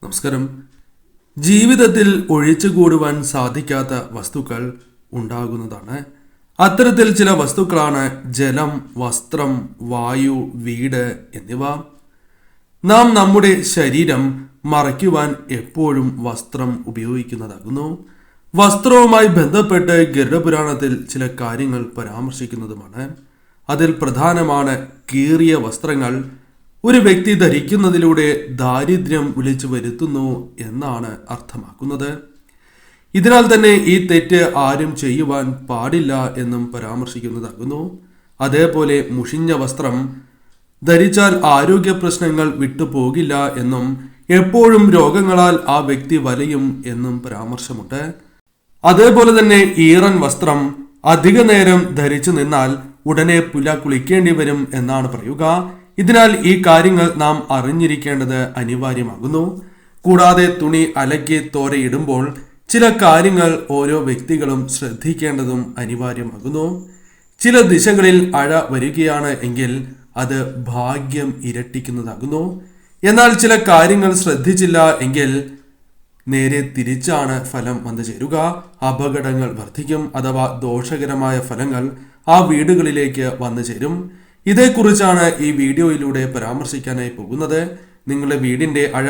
നമസ്കാരം. ജീവിതത്തിൽ ഒഴിച്ചുകൂടുവാൻ സാധിക്കാത്ത വസ്തുക്കൾ ഉണ്ടാകുന്നതാണ്. അത്തരത്തിൽ ചില വസ്തുക്കളാണ് ജലം, വസ്ത്രം, വായു, വീട് എന്നിവ. നാം നമ്മുടെ ശരീരം മറയ്ക്കുവാൻ എപ്പോഴും വസ്ത്രം ഉപയോഗിക്കുന്നതാകുന്നു. വസ്ത്രവുമായി ബന്ധപ്പെട്ട് ഗരുഡപുരാണത്തിൽ ചില കാര്യങ്ങൾ പരാമർശിക്കുന്നതുമാണ്. അതിൽ പ്രധാനമാണ് കീറിയ വസ്ത്രങ്ങൾ ഒരു വ്യക്തി ധരിക്കുന്നതിലൂടെ ദാരിദ്ര്യം വിളിച്ചു വരുത്തുന്നു എന്നാണ് അർത്ഥമാക്കുന്നത്. ഇതിനാൽ തന്നെ ഈ തെറ്റ് ആരും ചെയ്യുവാൻ പാടില്ല എന്നും പരാമർശിക്കുന്നതാകുന്നു. അതേപോലെ മുഷിഞ്ഞ വസ്ത്രം ധരിച്ചാൽ ആരോഗ്യ പ്രശ്നങ്ങൾ വിട്ടുപോകില്ല എന്നും എപ്പോഴും രോഗങ്ങളാൽ ആ വ്യക്തി വലയും എന്നും പരാമർശമുണ്ട്. അതേപോലെ തന്നെ ഈറൻ വസ്ത്രം അധിക നേരം ധരിച്ചു നിന്നാൽ ഉടനെ പുല കുളിക്കേണ്ടി വരും എന്നാണ് പറയുക. ഇതിനാൽ ഈ കാര്യങ്ങൾ നാം അറിഞ്ഞിരിക്കേണ്ടത് അനിവാര്യമാകുന്നു. കൂടാതെ തുണി അലക്കി തോരയിടുമ്പോൾ ചില കാര്യങ്ങൾ ഓരോ വ്യക്തികളും ശ്രദ്ധിക്കേണ്ടതും അനിവാര്യമാകുന്നു. ചില ദിശകളിൽ അഴ വരികയാണ് എങ്കിൽ അത് ഭാഗ്യം ഇരട്ടിക്കുന്നതാകുന്നു. എന്നാൽ ചില കാര്യങ്ങൾ ശ്രദ്ധിച്ചില്ല എങ്കിൽ നേരെ തിരിച്ചാണ് ഫലം വന്നു ചേരുക. അപകടങ്ങൾ വർദ്ധിക്കും അഥവാ ദോഷകരമായ ഫലങ്ങൾ ആ വീടുകളിലേക്ക് വന്നു ചേരും. ഇതേക്കുറിച്ചാണ് ഈ വീഡിയോയിലൂടെ പരാമർശിക്കാനായി പോകുന്നത്. നിങ്ങളുടെ വീടിന്റെ അഴ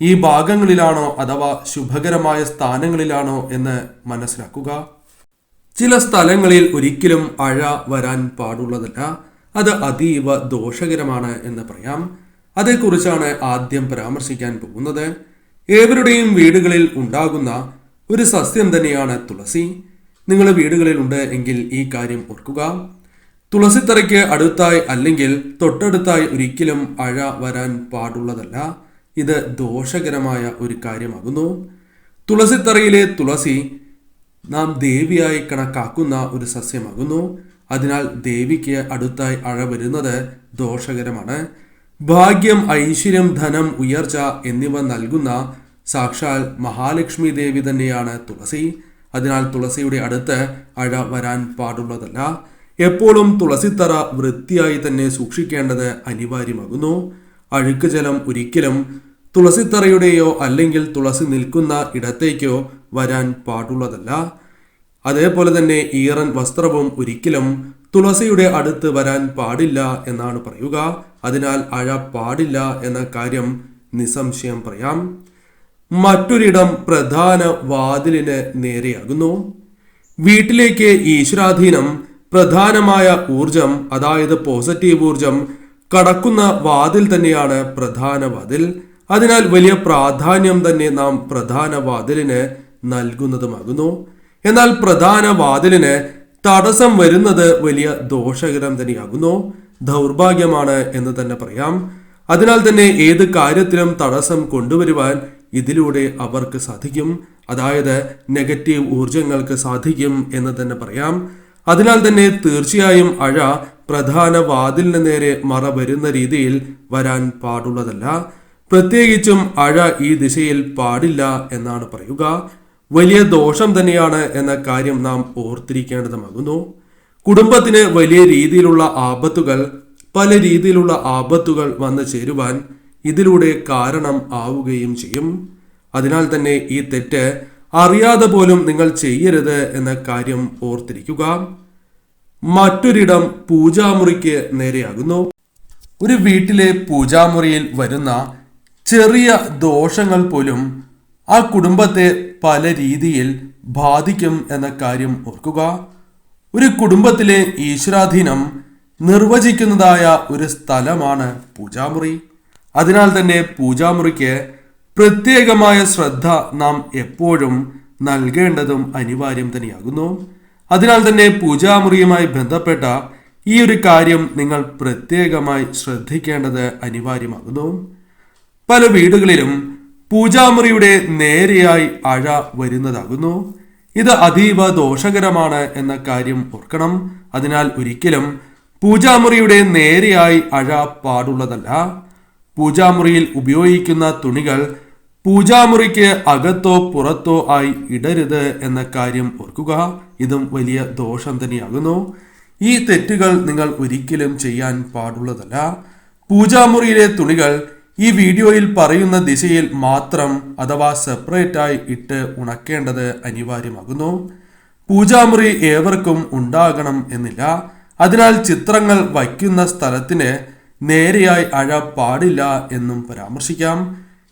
ഈ ഭാഗങ്ങളിലാണോ അഥവാ ശുഭകരമായ സ്ഥാനങ്ങളിലാണോ എന്ന് മനസ്സിലാക്കുക. ചില സ്ഥലങ്ങളിൽ ഒരിക്കലും അഴ വരാൻ പാടുള്ളതല്ല. അത് അതീവ ദോഷകരമാണ് എന്ന് പറയാം. അതേക്കുറിച്ചാണ് ആദ്യം പരാമർശിക്കാൻ പോകുന്നത്. ഏവരുടെയും വീടുകളിൽ ഉണ്ടാകുന്ന ഒരു സസ്യം തന്നെയാണ് തുളസി. നിങ്ങളുടെ വീടുകളിൽ ഉണ്ട് എങ്കിൽ ഈ കാര്യം ഓർക്കുക. തുളസിത്തറയ്ക്ക് അടുത്തായി അല്ലെങ്കിൽ തൊട്ടടുത്തായി ഒരിക്കലും അഴ വരാൻ പാടുള്ളതല്ല. ഇത് ദോഷകരമായ ഒരു കാര്യമാകുന്നു. തുളസിത്തറയിലെ തുളസി നാം ദേവിയായി കണക്കാക്കുന്ന ഒരു സസ്യമാകുന്നു. അതിനാൽ ദേവിക്ക് അടുത്തായി അഴ വരുന്നത് ദോഷകരമാണ്. ഭാഗ്യം, ഐശ്വര്യം, ധനം, ഉയർച്ച എന്നിവ നൽകുന്ന സാക്ഷാൽ മഹാലക്ഷ്മി ദേവി തന്നെയാണ് തുളസി. അതിനാൽ തുളസിയുടെ അടുത്ത് അഴ വരാൻ പാടുള്ളതല്ല. എപ്പോഴും തുളസിത്തറ വൃത്തിയായി തന്നെ സൂക്ഷിക്കേണ്ടത് അനിവാര്യമാകുന്നു. അഴുക്ക് ജലം ഒരിക്കലും തുളസിത്തറയുടെയോ അല്ലെങ്കിൽ തുളസി നിൽക്കുന്ന ഇടത്തേക്കോ വരാൻ പാടുള്ളതല്ല. അതേപോലെ തന്നെ ഈറൻ വസ്ത്രവും ഒരിക്കലും തുളസിയുടെ അടുത്ത് വരാൻ പാടില്ല എന്നാണ് പറയുക. അതിനാൽ അഴ പാടില്ല എന്ന കാര്യം നിസ്സംശയം പറയാം. മറ്റൊരിടം പ്രധാന വാതിലിന് നേരെയാകുന്നു. വീട്ടിലേക്ക് ഈശ്വരാധീനം, പ്രധാനമായ ഊർജം, അതായത് പോസിറ്റീവ് ഊർജം കടക്കുന്ന വാതിൽ തന്നെയാണ് പ്രധാന വാതിൽ. അതിനാൽ വലിയ പ്രാധാന്യം തന്നെ നാം പ്രധാന വാതിലിന് നൽകുന്നതുമാകുന്നു. എന്നാൽ പ്രധാന വാതിലിന് തടസ്സം വരുന്നത് വലിയ ദോഷകരം തന്നെയാകുന്നു. ദൗർഭാഗ്യമാണ് എന്ന് തന്നെ പറയാം. അതിനാൽ തന്നെ ഏത് കാര്യത്തിലും തടസ്സം കൊണ്ടുവരുവാൻ ഇതിലൂടെ അവർക്ക് സാധിക്കും. അതായത് നെഗറ്റീവ് ഊർജങ്ങൾക്ക് സാധിക്കും എന്ന് തന്നെ പറയാം. അതിനാൽ തന്നെ തീർച്ചയായും അഴ പ്രധാന വാതിലിന് നേരെ മറ വരുന്ന രീതിയിൽ വരാൻ പാടുള്ളതല്ല. പ്രത്യേകിച്ചും അഴ ഈ ദിശയിൽ പാടില്ല എന്നാണ് പറയുക. വലിയ ദോഷം തന്നെയാണ് എന്ന കാര്യം നാം ഓർത്തിരിക്കേണ്ടതുമാകുന്നു. കുടുംബത്തിന് വലിയ രീതിയിലുള്ള ആപത്തുകൾ, പല രീതിയിലുള്ള ആപത്തുകൾ വന്നു ചേരുവാൻ ഇതിലൂടെ കാരണം ആവുകയും ചെയ്യും. അതിനാൽ തന്നെ ഈ തെറ്റ് അറിയാതെ പോലും നിങ്ങൾ ചെയ്യരുത് എന്ന കാര്യം ഓർത്തിരിക്കുക. മറ്റൊരിടം പൂജാമുറിക്ക് നേരെയാകുന്നു. ഒരു വീട്ടിലെ പൂജാമുറിയിൽ വരുന്ന ചെറിയ ദോഷങ്ങൾ പോലും ആ കുടുംബത്തെ പല രീതിയിൽ ബാധിക്കും എന്ന കാര്യം ഓർക്കുക. ഒരു കുടുംബത്തിലെ ഈശ്വരാധീനം നിർവചിക്കുന്നതായ ഒരു സ്ഥലമാണ് പൂജാമുറി. അതിനാൽ തന്നെ പൂജാമുറിക്ക് പ്രത്യേകമായ ശ്രദ്ധ നാം എപ്പോഴും നൽകേണ്ടതും അനിവാര്യം തന്നെയാകുന്നു. അതിനാൽ തന്നെ പൂജാമുറിയുമായി ബന്ധപ്പെട്ട ഈ ഒരു കാര്യം നിങ്ങൾ പ്രത്യേകമായി ശ്രദ്ധിക്കേണ്ടത് അനിവാര്യമാകുന്നു. പല വീടുകളിലും പൂജാമുറിയുടെ നേരെയായി അഴ വരുന്നതാകുന്നു. ഇത് അതീവ ദോഷകരമാണ് എന്ന കാര്യം ഓർക്കണം. അതിനാൽ ഒരിക്കലും പൂജാമുറിയുടെ നേരെയായി അഴ പാടുള്ളതല്ല. പൂജാമുറിയിൽ ഉപയോഗിക്കുന്ന തുണികൾ പൂജാമുറിക്ക് അകത്തോ പുറത്തോ ആയി ഇടരുത് എന്ന കാര്യം ഓർക്കുക. ഇതും വലിയ ദോഷം തന്നെയാകുന്നു. ഈ തെറ്റുകൾ നിങ്ങൾ ഒരിക്കലും ചെയ്യാൻ പാടുള്ളതല്ല. പൂജാമുറിയിലെ തുണികൾ ഈ വീഡിയോയിൽ പറയുന്ന ദിശയിൽ മാത്രം അഥവാ സെപ്പറേറ്റായി ഇട്ട് ഉണക്കേണ്ടത് അനിവാര്യമാകുന്നു. പൂജാമുറി ഏവർക്കും ഉണ്ടാകണം എന്നില്ല. അതിനാൽ ചിത്രങ്ങൾ വയ്ക്കുന്ന സ്ഥലത്തിന് നേരെയായി അഴ പാടില്ല എന്നും പരാമർശിക്കാം.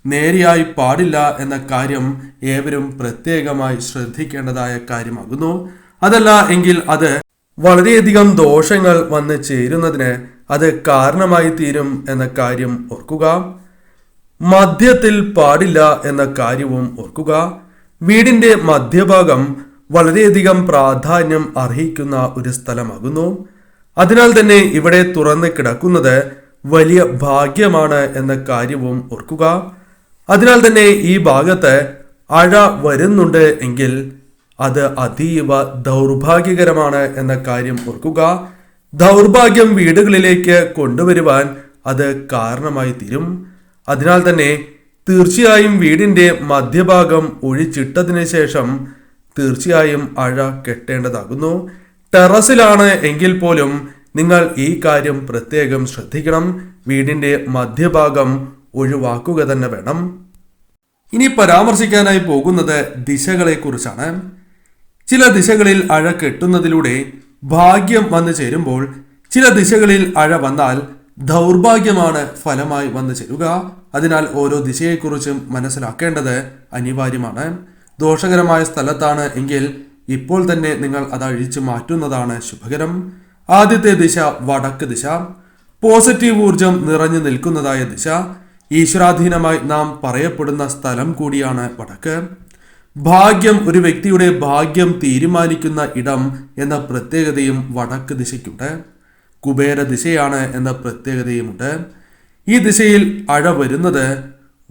നേരെയായി പാടില്ല എന്ന കാര്യം ഏവരും പ്രത്യേകമായി ശ്രദ്ധിക്കേണ്ടതായ കാര്യമാകുന്നു. അതല്ല എങ്കിൽ അത് വളരെയധികം ദോഷങ്ങൾ വന്ന് ചേരുന്നതിന് അത് കാരണമായി തീരും എന്ന കാര്യം ഓർക്കുക. മധ്യത്തിൽ പാടില്ല എന്ന കാര്യവും ഓർക്കുക. വീടിന്റെ മധ്യഭാഗം വളരെയധികം പ്രാധാന്യം അർഹിക്കുന്ന ഒരു സ്ഥലമാകുന്നു. അതിനാൽ തന്നെ ഇവിടെ തുറന്ന് കിടക്കുന്നത് വലിയ ഭാഗ്യമാണ് എന്ന കാര്യവും ഓർക്കുക. അതിനാൽ തന്നെ ഈ ഭാഗത്ത് അഴ വരുന്നുണ്ട് എങ്കിൽ അത് അതീവ ദൗർഭാഗ്യകരമാണ് എന്ന കാര്യം ഓർക്കുക. ദൗർഭാഗ്യം വീടുകളിലേക്ക് കൊണ്ടുവരുവാൻ അത് കാരണമായി തീരും. അതിനാൽ തന്നെ തീർച്ചയായും വീടിന്റെ മധ്യഭാഗം ഒഴിച്ചിട്ടതിന് ശേഷം തീർച്ചയായും അഴ കെട്ടേണ്ടതാകുന്നു. ടെറസിലാണ് എങ്കിൽ പോലും നിങ്ങൾ ഈ കാര്യം പ്രത്യേകം ശ്രദ്ധിക്കണം. വീടിന്റെ മധ്യഭാഗം ഒഴിവാക്കുക തന്നെ വേണം. ഇനി പരാമർശിക്കാനായി പോകുന്നത് ദിശകളെ കുറിച്ചാണ്. ചില ദിശകളിൽ അഴ കെട്ടുന്നതിലൂടെ ഭാഗ്യം വന്നു ചേരുമ്പോൾ ചില ദിശകളിൽ അഴ വന്നാൽ ദൗർഭാഗ്യമാണ് ഫലമായി വന്നു ചേരുക. അതിനാൽ ഓരോ ദിശയെക്കുറിച്ചും മനസ്സിലാക്കേണ്ടത് അനിവാര്യമാണ്. ദോഷകരമായ സ്ഥലത്താണ് എങ്കിൽ ഇപ്പോൾ തന്നെ നിങ്ങൾ അത് അഴിച്ചു മാറ്റുന്നതാണ് ശുഭകരം. ആദ്യത്തെ ദിശ വടക്ക് ദിശ, പോസിറ്റീവ് ഊർജം നിറഞ്ഞു നിൽക്കുന്നതായ ദിശ. ഈശ്വരാധീനമായി നാം പറയപ്പെടുന്ന സ്ഥലം കൂടിയാണ് വടക്ക്. ഭാഗ്യം, ഒരു വ്യക്തിയുടെ ഭാഗ്യം തീരുമാനിക്കുന്ന ഇടം എന്ന പ്രത്യേകതയും വടക്ക് ദിശയ്ക്കുണ്ട്. കുബേര ദിശയാണ് എന്ന പ്രത്യേകതയുമുണ്ട്. ഈ ദിശയിൽ അഴ വരുന്നത്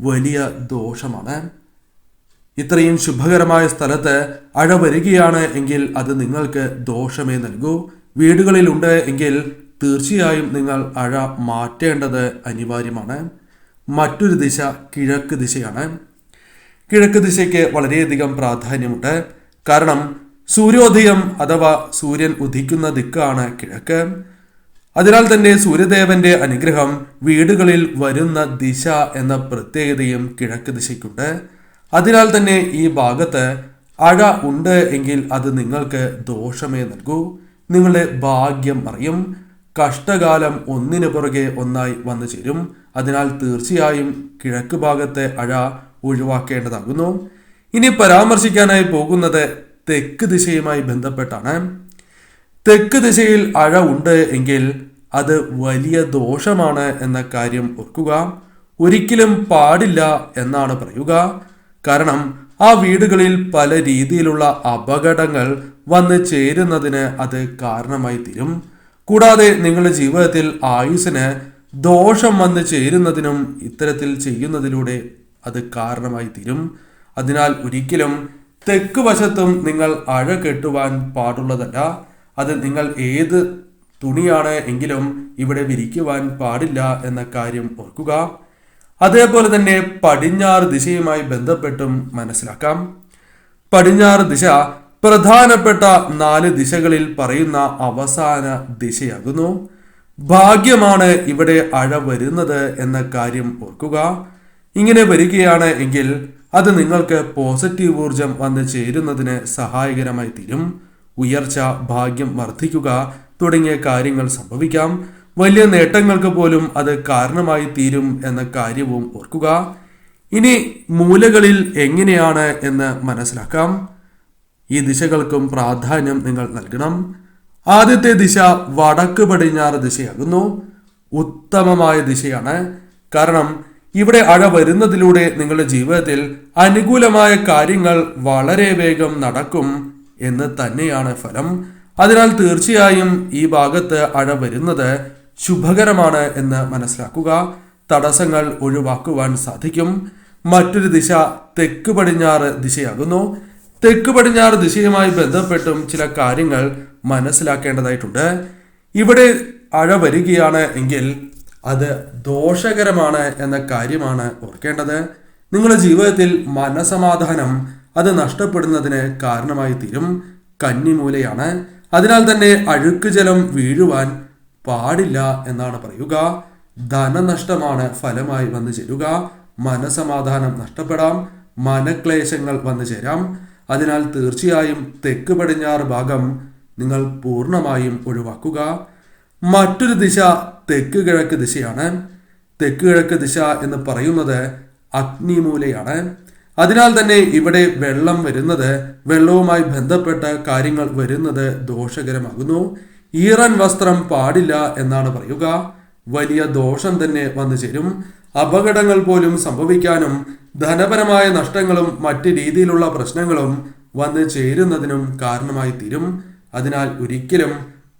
വലിയ ദോഷമാണ്. ഇത്രയും ശുഭകരമായ സ്ഥലത്ത് അഴ വരികയാണ് എങ്കിൽ അത് നിങ്ങൾക്ക് ദോഷമേ നൽകൂ. വീടുകളിലുണ്ട് എങ്കിൽ തീർച്ചയായും നിങ്ങൾ അഴ മാറ്റേണ്ടത് അനിവാര്യമാണ്. മറ്റൊരു ദിശ കിഴക്ക് ദിശയാണ്. കിഴക്ക് ദിശയ്ക്ക് വളരെയധികം പ്രാധാന്യമുണ്ട്. കാരണം സൂര്യോദയം അഥവാ സൂര്യൻ ഉദിക്കുന്ന ദിക്കാണ് കിഴക്ക്. അതിനാൽ തന്നെ സൂര്യദേവന്റെ അനുഗ്രഹം വീടുകളിൽ വരുന്ന ദിശ എന്ന പ്രത്യേകതയും കിഴക്ക് ദിശയ്ക്കുണ്ട്. അതിനാൽ തന്നെ ഈ ഭാഗത്ത് അഴ ഉണ്ട് എങ്കിൽ അത് നിങ്ങൾക്ക് ദോഷമേ നൽകൂ. നിങ്ങളുടെ ഭാഗ്യം അറിയും. കഷ്ടകാലം ഒന്നിനു പുറകെ ഒന്നായി വന്നു ചേരും. അതിനാൽ തീർച്ചയായും കിഴക്ക് ഭാഗത്തെ അഴ ഒഴിവാക്കേണ്ടതാകുന്നു. ഇനി പരാമർശിക്കാനായി പോകുന്നത് തെക്ക് ദിശയുമായി ബന്ധപ്പെട്ടാണ്. തെക്ക് ദിശയിൽ അഴ ഉണ്ട് എങ്കിൽ അത് വലിയ ദോഷമാണ് എന്ന കാര്യം ഓർക്കുക. ഒരിക്കലും പാടില്ല എന്നാണ് പറയുക. കാരണം ആ വീടുകളിൽ പല രീതിയിലുള്ള അപകടങ്ങൾ വന്ന് ചേരുന്നതിന് അത് കാരണമായി തീരും. കൂടാതെ നിങ്ങളുടെ ജീവിതത്തിൽ ആയുസ്സിന് ദോഷം വന്ന് ചേരുന്നതിനും ഇത്തരത്തിൽ ചെയ്യുന്നതിലൂടെ അത് കാരണമായി തീരും. അതിനാൽ ഒരിക്കലും തെക്ക് വശത്തും നിങ്ങൾ അഴ കെട്ടുവാൻ പാടുള്ളതല്ല. അത് നിങ്ങൾ ഏത് തുണിയാണ് എങ്കിലും ഇവിടെ വിരിക്കുവാൻ പാടില്ല എന്ന കാര്യം ഓർക്കുക. അതേപോലെ തന്നെ പടിഞ്ഞാറ് ദിശയുമായി ബന്ധപ്പെട്ടും മനസ്സിലാക്കാം. പടിഞ്ഞാറ് ദിശ പ്രധാനപ്പെട്ട 4 ദിശകളിൽ പറയുന്ന അവസാന ദിശയാകുന്നു. ഭാഗ്യമാണ് ഇവിടെ അഴ വരുന്നത് എന്ന കാര്യം ഓർക്കുക. ഇങ്ങനെ വരികയാണ് എങ്കിൽ അത് നിങ്ങൾക്ക് പോസിറ്റീവ് ഊർജം വന്ന് ചേരുന്നതിന് സഹായകരമായി തീരും. ഉയർച്ച, ഭാഗ്യം വർദ്ധിക്കുക തുടങ്ങിയ കാര്യങ്ങൾ സംഭവിക്കാം. വലിയ നേട്ടങ്ങൾക്ക് പോലും അത് കാരണമായി തീരും എന്ന കാര്യവും ഓർക്കുക. ഇനി മൂലകളിൽ എങ്ങനെയാണ് എന്ന് മനസ്സിലാക്കാം. ഈ ദിശകൾക്കും പ്രാധാന്യം നിങ്ങൾ നൽകണം. ആദ്യത്തെ ദിശ വടക്ക് പടിഞ്ഞാറ് ദിശയാകുന്നു. ഉത്തമമായ ദിശയാണ്. കാരണം ഇവിടെ അഴ വരുന്നതിലൂടെ നിങ്ങളുടെ ജീവിതത്തിൽ അനുകൂലമായ കാര്യങ്ങൾ വളരെ വേഗം നടക്കും എന്ന് തന്നെയാണ് ഫലം. അതിനാൽ തീർച്ചയായും ഈ ഭാഗത്ത് അഴ വരുന്നത് ശുഭകരമാണ് എന്ന് മനസ്സിലാക്കുക. തടസ്സങ്ങൾ ഒഴിവാക്കുവാൻ സാധിക്കും. മറ്റൊരു ദിശ തെക്ക് പടിഞ്ഞാറ് ദിശയാകുന്നു. തെക്ക് പടിഞ്ഞാറ് ദിശയുമായി ബന്ധപ്പെട്ടും ചില കാര്യങ്ങൾ മനസ്സിലാക്കേണ്ടതായിട്ടുണ്ട്. ഇവിടെ അഴ വരികയാണ് എങ്കിൽ അത് ദോഷകരമാണ് എന്ന കാര്യമാണ് ഓർക്കേണ്ടത്. നിങ്ങളുടെ ജീവിതത്തിൽ മനസമാധാനം അത് നഷ്ടപ്പെടുന്നതിന് കാരണമായി തീരും. കന്നിമൂലയാണ്. അതിനാൽ തന്നെ അഴുക്ക് ജലം വീഴുവാൻ പാടില്ല എന്നാണ് പറയുക. ധനനഷ്ടമാണ് ഫലമായി വന്നു ചേരുക. മനസമാധാനം നഷ്ടപ്പെടാം, മനക്ലേശങ്ങൾ വന്നു ചേരാം. അതിനാൽ തീർച്ചയായും തെക്ക് പടിഞ്ഞാറ് ഭാഗം നിങ്ങൾ പൂർണ്ണമായും ഒഴിവാക്കുക. മറ്റൊരു ദിശ തെക്ക് കിഴക്ക് ദിശയാണ്. തെക്ക് കിഴക്ക് ദിശ എന്ന് പറയുന്നത് അഗ്നിമൂലയാണ്. അതിനാൽ തന്നെ ഇവിടെ വെള്ളം വരുന്നത്, വെള്ളവുമായി ബന്ധപ്പെട്ട കാര്യങ്ങൾ വരുന്നത് ദോഷകരമാകുന്നു. ഈറൻ വസ്ത്രം പാടില്ല എന്നാണ് പറയുക. വലിയ ദോഷം തന്നെ വന്നു ചേരും. അപകടങ്ങൾ പോലും സംഭവിക്കാനും ധനപരമായ നഷ്ടങ്ങളും മറ്റ് രീതിയിലുള്ള പ്രശ്നങ്ങളും വന്നു ചേരുന്നതിനും കാരണമായി തീരും. അതിനാൽ ഒരിക്കലും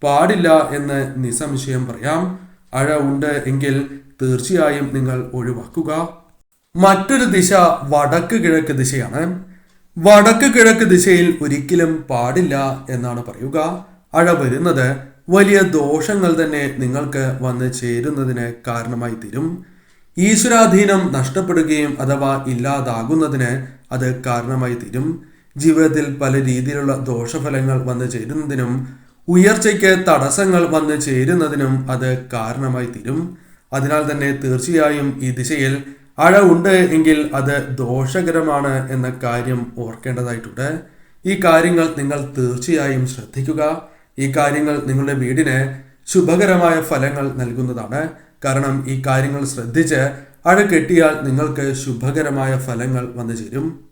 പാടില്ല എന്ന് നിസ്സംശയം പറയാം. അഴ ഉണ്ട് എങ്കിൽ തീർച്ചയായും നിങ്ങൾ ഒഴിവാക്കുക. മറ്റൊരു ദിശ വടക്ക് കിഴക്ക് ദിശയാണ്. വടക്ക് കിഴക്ക് ദിശയിൽ ഒരിക്കലും പാടില്ല എന്നാണ് പറയുക. അഴ വരുന്നത് വലിയ ദോഷങ്ങൾ തന്നെ നിങ്ങൾക്ക് വന്ന് ചേരുന്നതിന് കാരണമായി തീരും. ഈശ്വരാധീനം നഷ്ടപ്പെടുകയും അഥവാ ഇല്ലാതാകുന്നതിന് അത് കാരണമായി തീരും. ജീവിതത്തിൽ പല രീതിയിലുള്ള ദോഷഫലങ്ങൾ വന്നു ചേരുന്നതിനും ഉയർച്ചയ്ക്ക് തടസ്സങ്ങൾ വന്നു ചേരുന്നതിനും അത് കാരണമായി തീരും. അതിനാൽ തന്നെ തീർച്ചയായും ഈ ദിശയിൽ അഴ ഉണ്ട് എങ്കിൽ അത് ദോഷകരമാണ് എന്ന കാര്യം ഓർക്കേണ്ടതായിട്ടുണ്ട്. ഈ കാര്യങ്ങൾ നിങ്ങൾ തീർച്ചയായും ശ്രദ്ധിക്കുക. ഈ കാര്യങ്ങൾ നിങ്ങളുടെ വീടിന് ശുഭകരമായ ഫലങ്ങൾ നൽകുന്നതാണ്. കാരണം ഈ കാര്യങ്ങൾ ശ്രദ്ധിച്ച് അഴ കെട്ടിയാൽ നിങ്ങൾക്ക് ശുഭകരമായ ഫലങ്ങൾ വന്നു ചേരും.